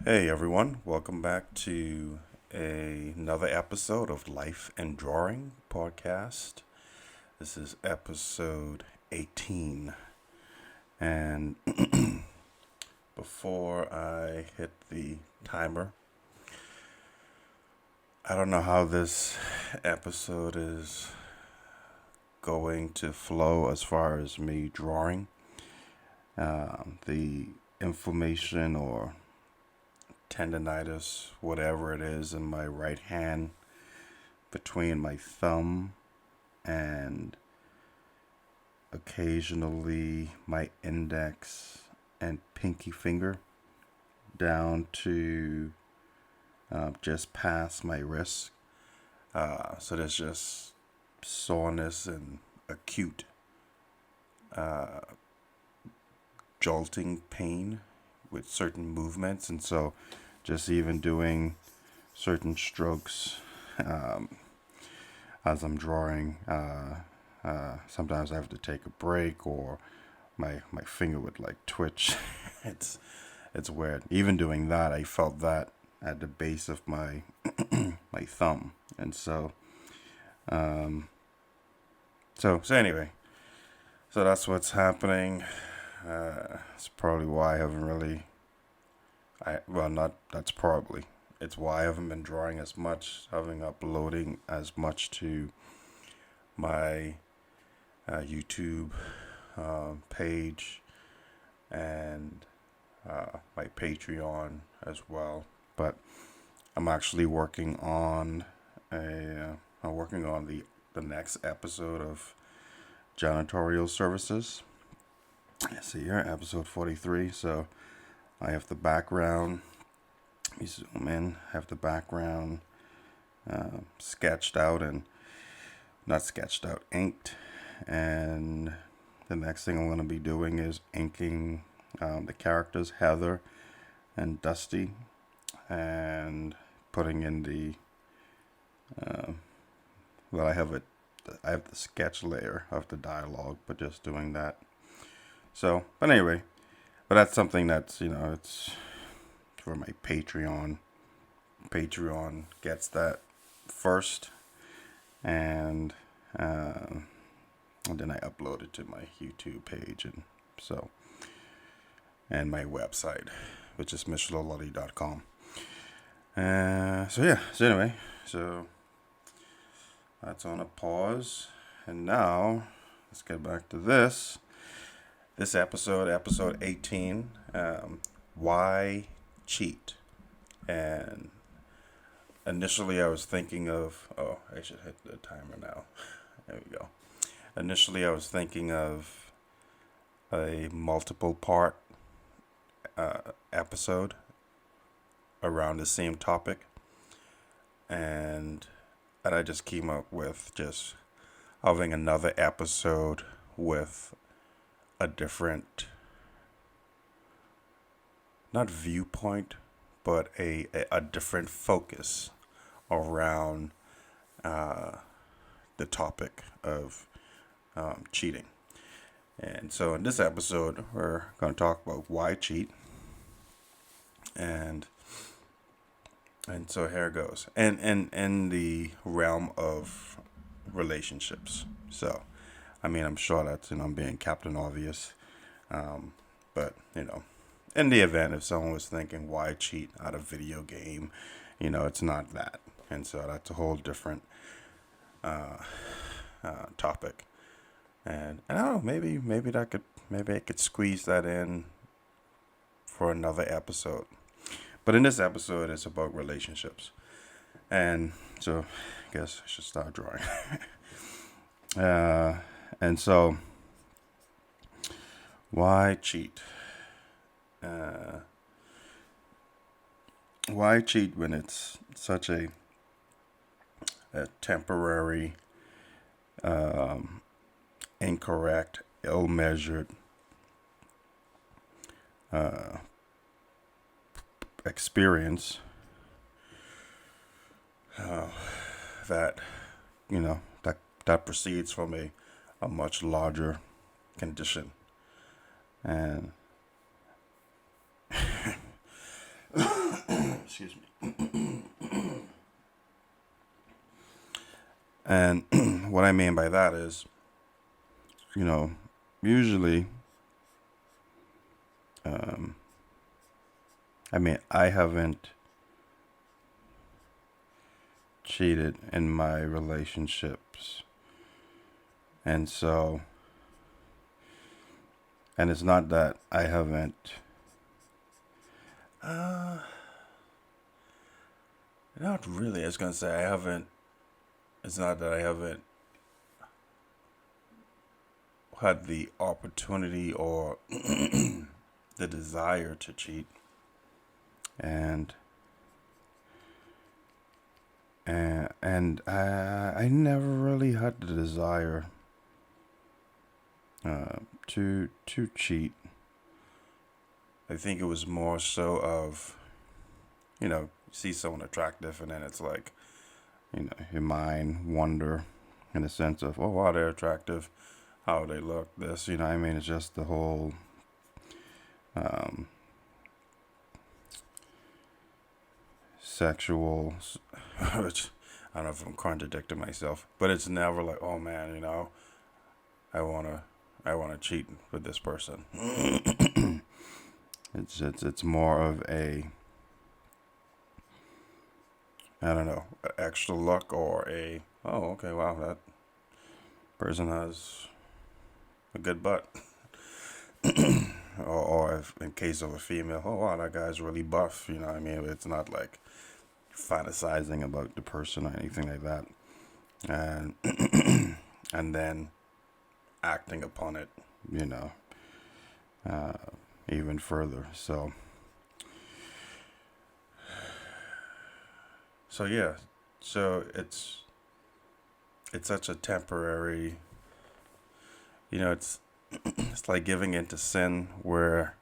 Hey everyone, welcome back to another episode of Life and Drawing podcast. This is episode 18. And before I hit the timer, I don't know how this episode is going to flow as far as me drawing. The inflammation or tendonitis, whatever it is, in my right hand between my thumb and occasionally my index and pinky finger down to just past my wrist. So there's just soreness and acute jolting pain with certain movements. And so just even doing certain strokes as I'm drawing, sometimes I have to take a break or my finger would like twitch. it's it's weird. Even doing that, I felt that at the base of my my thumb, and so anyway, so that's what's happening. It's probably why I haven't really. I well not that's probably it's why I haven't been drawing as much, having uploading as much to my YouTube page and my Patreon as well. But I'm actually working on the next episode of janitorial services. See here, episode 43. So I have the background. Let me zoom in. I have the background sketched out and not sketched out, inked. And the next thing I'm going to be doing is inking the characters Heather and Dusty, and putting in the well, I have the sketch layer of the dialogue, but just doing that. So, but anyway, but that's something that's it's for my Patreon. Patreon gets that first, and and then I upload it to my YouTube page, and so and my website, which is michelolottie.com. So anyway, so that's on a pause, and now let's get back to this. This episode 18, why cheat? And initially I was thinking of, oh, I should hit the timer now. There we go. Initially I was thinking of a multiple part episode around the same topic, and I just came up with just having another episode with a different, not viewpoint, but a different focus around the topic of cheating. And so in this episode, we're going to talk about why cheat, and so here it goes. And in the realm of relationships. So, I mean, I'm sure that's I'm being Captain Obvious, but in the event if someone was thinking why cheat at a video game, it's not that, and so that's a whole different topic. And I don't know, maybe I could squeeze that in for another episode. But in this episode, it's about relationships, and so I guess I should start drawing. And so, why cheat? Why cheat when it's such a temporary, incorrect, ill-measured experience that that proceeds from a much larger condition, and Excuse me. And what I mean by that is, usually, I haven't cheated in my relationships. And so, and it's not that I haven't, not really. I was going to say it's not that I haven't had the opportunity or the desire to cheat. And I never really had the desire to cheat. I think it was more so of, see someone attractive, and then it's like, your mind wander in the sense of, oh wow, they're attractive, how they look, this, it's just the whole sexual, which I don't know if I'm contradicting myself, but it's never like, oh man, I wanna cheat with this person. It's more of a, I don't know, extra look or oh okay, wow, that person has a good butt. or if in case of a female, oh wow, that guy's really buff. It's not like fantasizing about the person or anything like that, and and then acting upon it, even further. So yeah, so it's such a temporary, it's it's like giving into sin where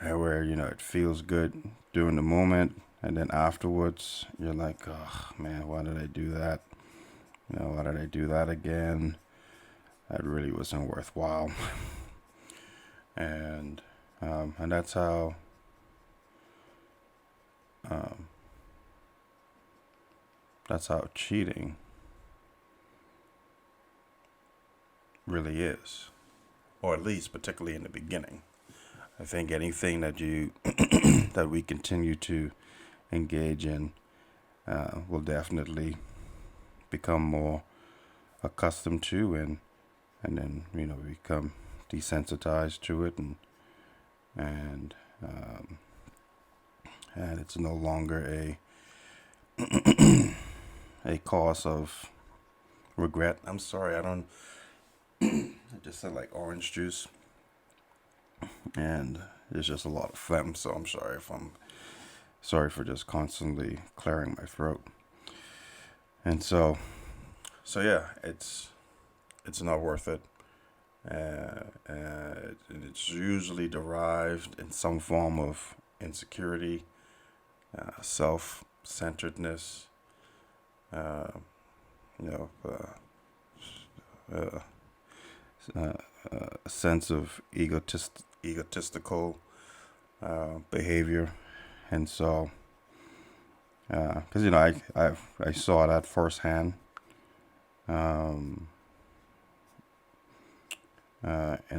it feels good during the moment, and then afterwards you're like, oh man, why did I do that? Why did I do that again? That really wasn't worthwhile. And that's how cheating really is, or at least particularly in the beginning. I think anything that that we continue to engage in will definitely become more accustomed to, and then become desensitized to it, and it's no longer a cause of regret. I'm sorry, I just said like orange juice, and there's just a lot of phlegm, so I'm sorry for just constantly clearing my throat. And so yeah, it's not worth it. And it's usually derived in some form of insecurity, self-centeredness, a sense of egotistical behavior. And so, because I saw that firsthand in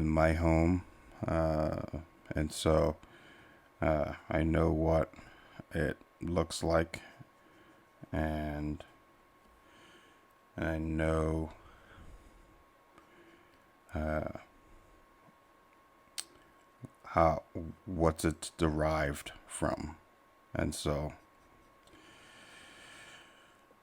my home, and so I know what it looks like, and I know what's it's derived from, and so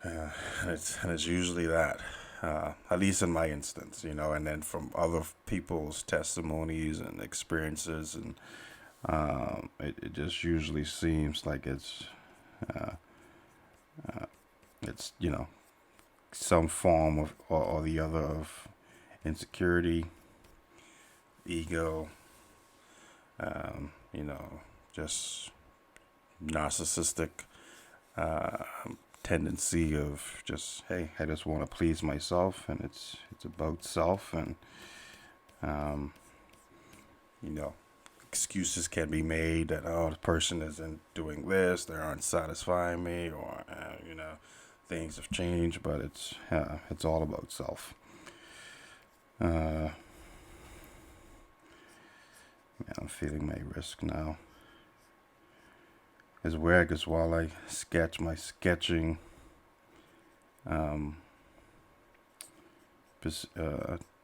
and it's usually that. At least in my instance, and then from other people's testimonies and experiences, and it just usually seems like it's some form of or the other of insecurity, ego, just narcissistic tendency of just, hey, I just want to please myself, and it's about self, and excuses can be made that, oh, the person isn't doing this, they aren't satisfying me, or things have changed. But it's all about self. Man, I'm feeling my wrist now. It's weird because while I sketch, my sketching um,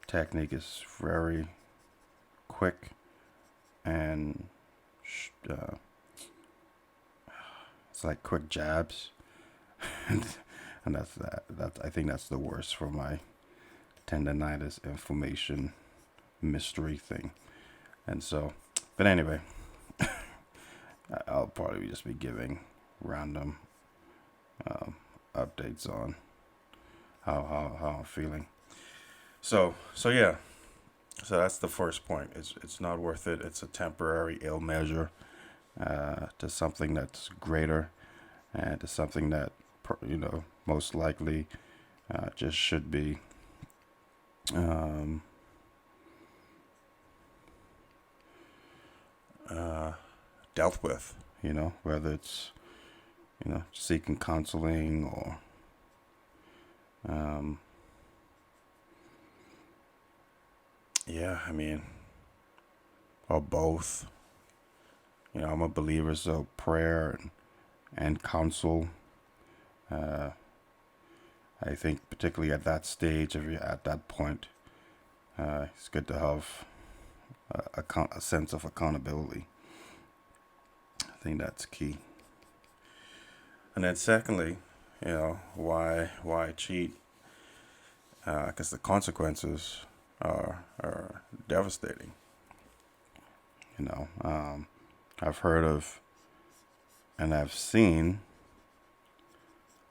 technique is very quick and it's like quick jabs, and that's I think that's the worst for my tendonitis, inflammation, mystery thing. And so, but anyway, I'll probably just be giving random updates on how I'm feeling. So yeah. So that's the first point. It's not worth it. It's a temporary ill measure to something that's greater, and to something that most likely just should be dealt with. Whether it's seeking counseling or yeah, I mean, or both. I'm a believer, so prayer and counsel. I think particularly at that stage, if you're at that point, it's good to have a sense of accountability. I think that's key. And then secondly, why cheat? Because the consequences are devastating. I've heard of and I've seen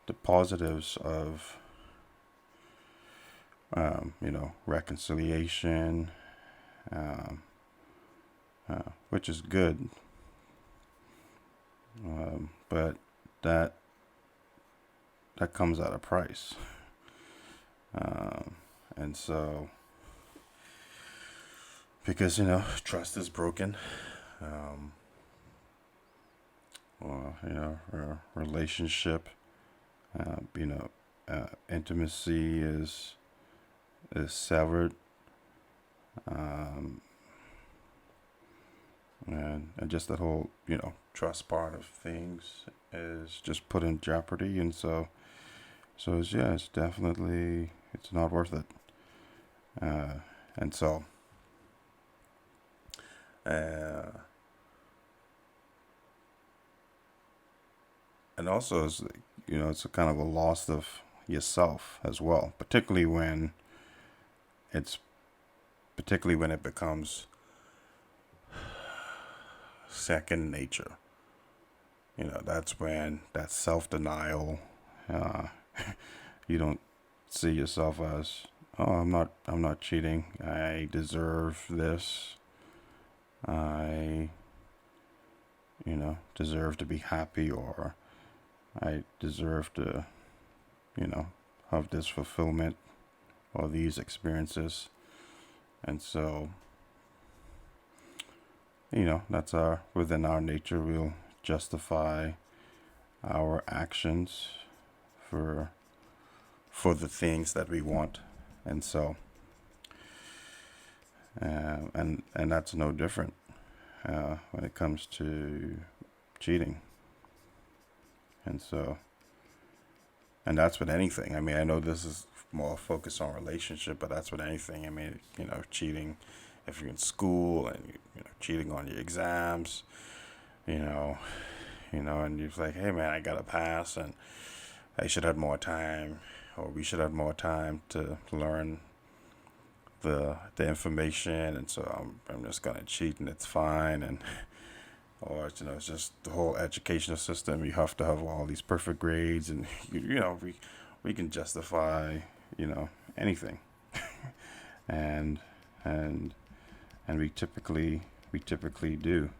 the positives of reconciliation, which is good, but that comes at a price, and so because trust is broken, or relationship, intimacy is severed, and just that whole trust part of things is just put in jeopardy. And so it's definitely, it's not worth it. And so and also it's a kind of a loss of yourself as well, particularly when it becomes second nature. That's when that self-denial, you don't see yourself as, oh, I'm not cheating, I deserve this, I deserve to be happy, or I deserve to have this fulfillment or these experiences. And so that's within our nature, we'll justify our actions for the things that we want. And so and that's no different when it comes to cheating. And so, and that's with anything. I mean, I know this is more focused on relationship, but that's with anything. I mean, cheating if you're in school, and cheating on your exams, and you're like, hey man, I got a pass, and I should have more time, or we should have more time to learn the information, and so I'm just gonna cheat, and it's fine. And or it's just the whole educational system. You have to have all these perfect grades, and we can justify anything, and we typically do.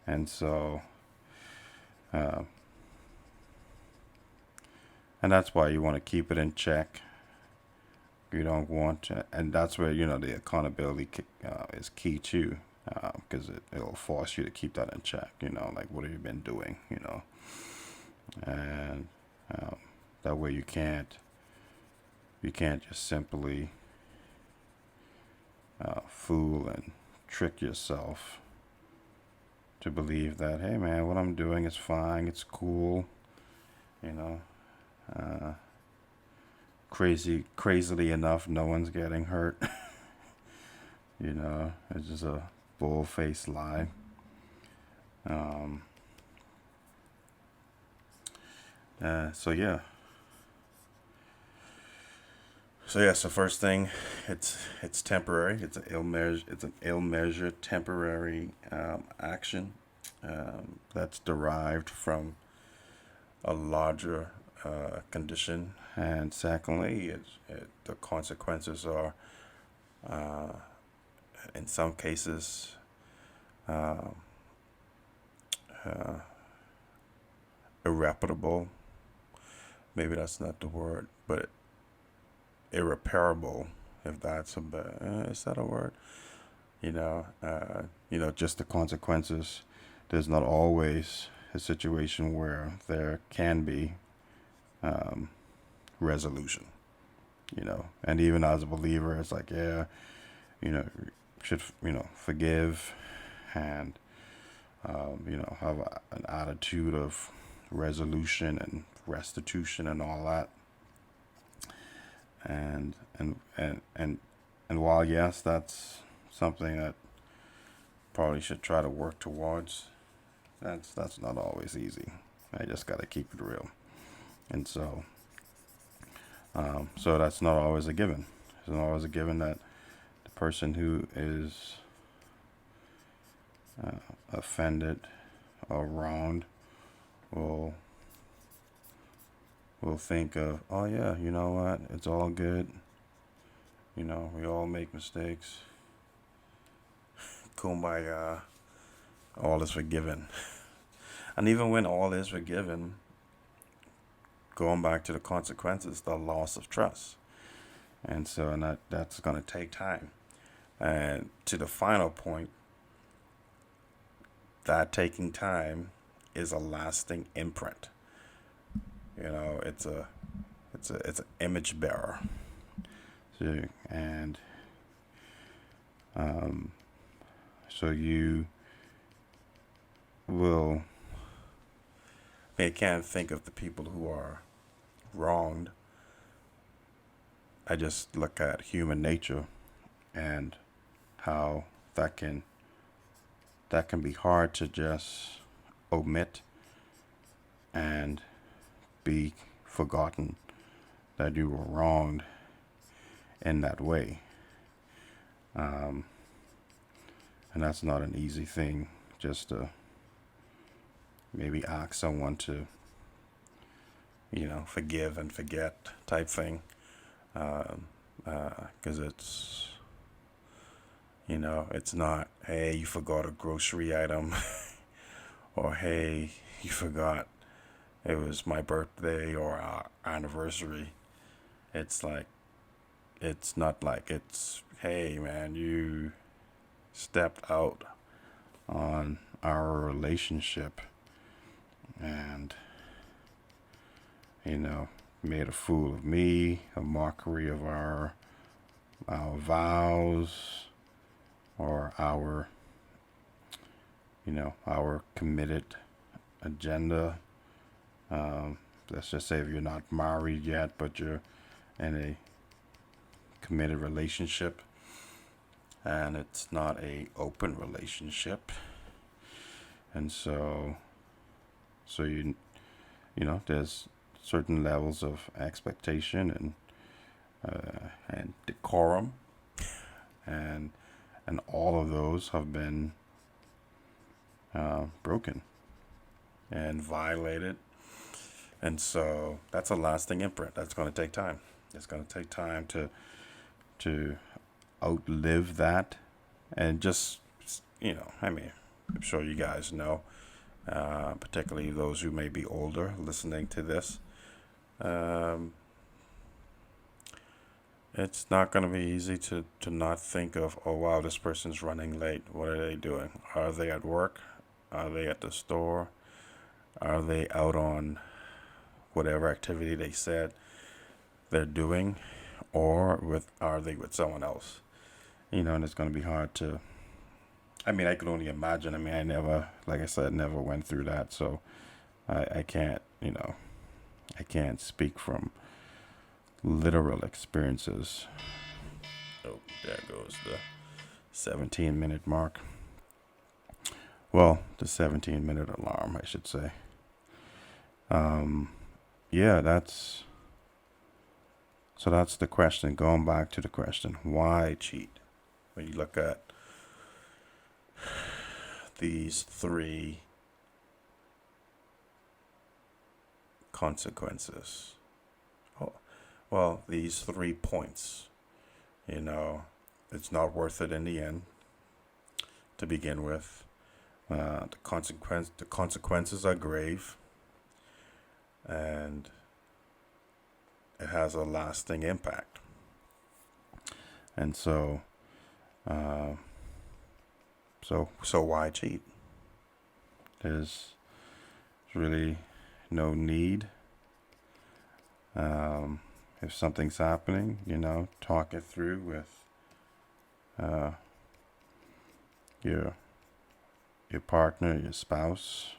And so and that's why you want to keep it in check. You don't want to, and that's where the accountability is key too. because it'll force you to keep that in check. Like what have you been doing? And um, that way you can't just simply fool and trick yourself to believe that, hey man, what I'm doing is fine, it's cool, you know. Uh, crazily enough, no one's getting hurt. It's just a bull-faced lie. Um, so yeah. So first thing, it's temporary. It's an ill-measured temporary action that's derived from a larger condition. And secondly, the consequences are, uh, in some cases, uh, uh, irreparable. Maybe that's not the word, but irreparable, if that's is that a word? Just the consequences. There's not always a situation where there can be um, resolution. And even as a believer, it's like, yeah, should forgive and have an attitude of resolution and restitution and all that. And while yes, that's something that probably should try to work towards, that's not always easy. I just got to keep it real. And so that's not always a given. It's not always a given that the person who is offended or wronged will think of, oh yeah, you know what, it's all good. We all make mistakes. Kumbaya, all is forgiven. And even when all is forgiven, going back to the consequences, the loss of trust. And that's going to take time. And to the final point, that taking time is a lasting imprint. It's an image bearer. And so you will. I can't think of the people who are wronged. I just look at human nature and how that can be hard to just omit and be forgotten that you were wronged in that way. And that's not an easy thing, just to maybe ask someone to, forgive and forget type thing. Because it's not, hey, you forgot a grocery item, or hey, you forgot it was my birthday or our anniversary. It's not like it's, hey man, you stepped out on our relationship and made a fool of me, a mockery of our vows, or our committed agenda. Let's just say if you're not married yet, but you're in a committed relationship, and it's not a open relationship, and so there's certain levels of expectation and decorum, and all of those have been broken and violated. And so that's a lasting imprint. That's going to take time. It's going to take time to outlive that. And just, I'm sure you guys know, particularly those who may be older listening to this. it's not going to be easy to not think of, oh wow, this person's running late. What are they doing? Are they at work? Are they at the store? Are they out on whatever activity they said they're doing? Or are they with someone else? And it's going to be hard to. I mean, I could only imagine. I mean, I never, like I said, never went through that, so I can't, I can't speak from literal experiences. Oh, there goes the 17-minute mark. Well, the 17-minute alarm, I should say. Yeah, that's the question. Going back to the question, why cheat? When you look at these three consequences, oh, well, these 3 points, it's not worth it in the end to begin with. The consequences are grave, and it has a lasting impact. And so, so why cheat? There's really no need. If something's happening, talk it through with your partner, your spouse,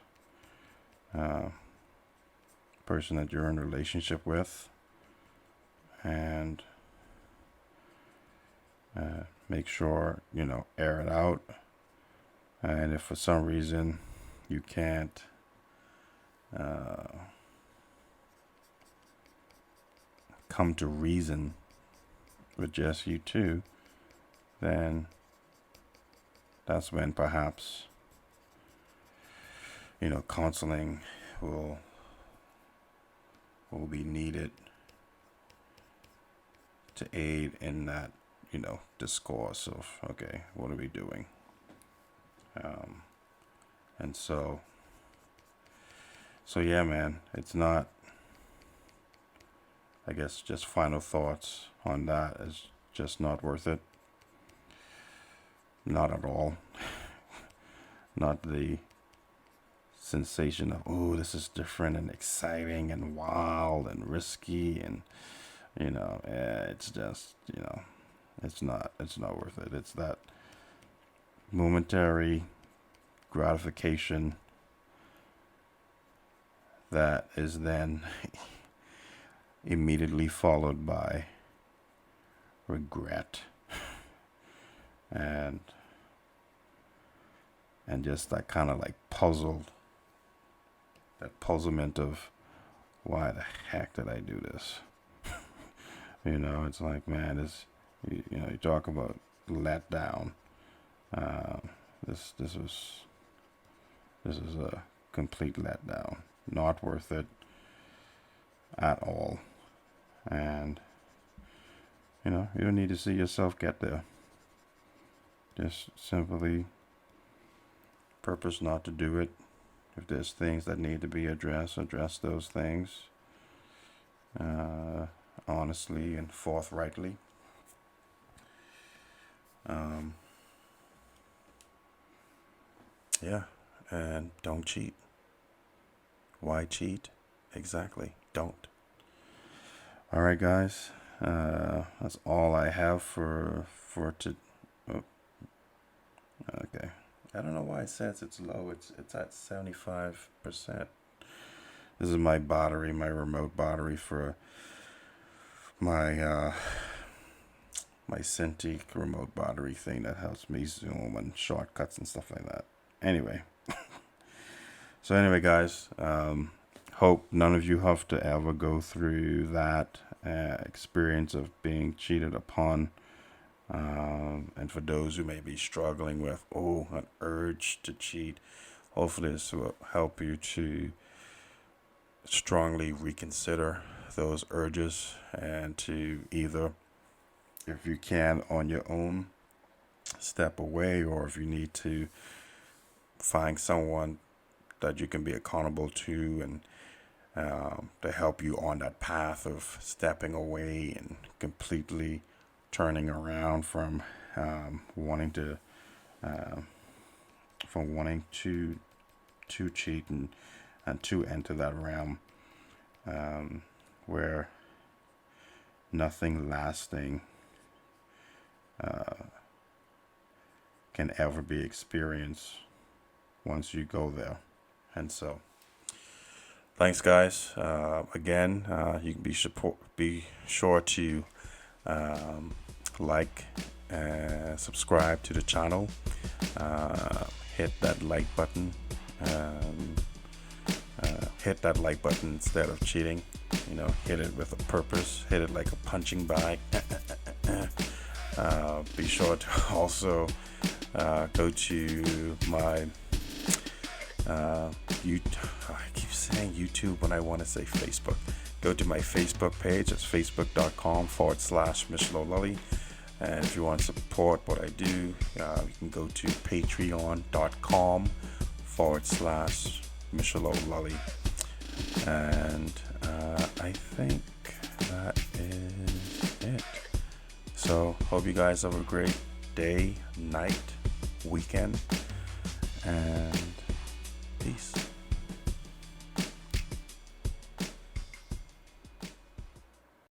person that you're in a relationship with, and make sure air it out. And if for some reason you can't come to reason with just you two, then that's when perhaps counseling will be needed to aid in that discourse of, okay, what are we doing? And so yeah, man, it's not, I guess, just final thoughts on that is just not worth it. Not at all. Not the sensation of, oh, this is different and exciting and wild and risky, and it's just, it's not worth it. It's that momentary gratification that is then immediately followed by regret and just that kind of like puzzlement of, why the heck did I do this? It's like, man, you talk about let down. This is a complete letdown. Not worth it at all. And you don't need to see yourself get there. Just simply purpose not to do it. If there's things that need to be addressed, address those things honestly and forthrightly. Yeah, and don't cheat. Why cheat? Exactly, don't. All right, guys. That's all I have for to. Oh, okay. I don't know why it says it's low. It's at 75%. This is my battery, my remote battery for my my Cintiq remote battery thing that helps me zoom and shortcuts and stuff like that. Anyway, guys, hope none of you have to ever go through that experience of being cheated upon. And for those who may be struggling with, an urge to cheat, hopefully this will help you to strongly reconsider those urges and to either, if you can on your own, step away, or if you need to find someone that you can be accountable to and to help you on that path of stepping away and completely turning around from wanting to cheat and to enter that realm where nothing lasting can ever be experienced once you go there. And so, thanks, guys. Again, you can be sure to like and subscribe to the channel. Hit that like button. Hit that like button instead of cheating. Hit it with a purpose. Hit it like a punching bag. Be sure to also go to my I keep saying YouTube when I want to say Facebook. Go to my Facebook page. It's facebook.com/MichelO'Lully. And if you want to support what I do, you can go to patreon.com/MichelO'Lully. And I think that is it. So, hope you guys have a great day, night, weekend, and peace.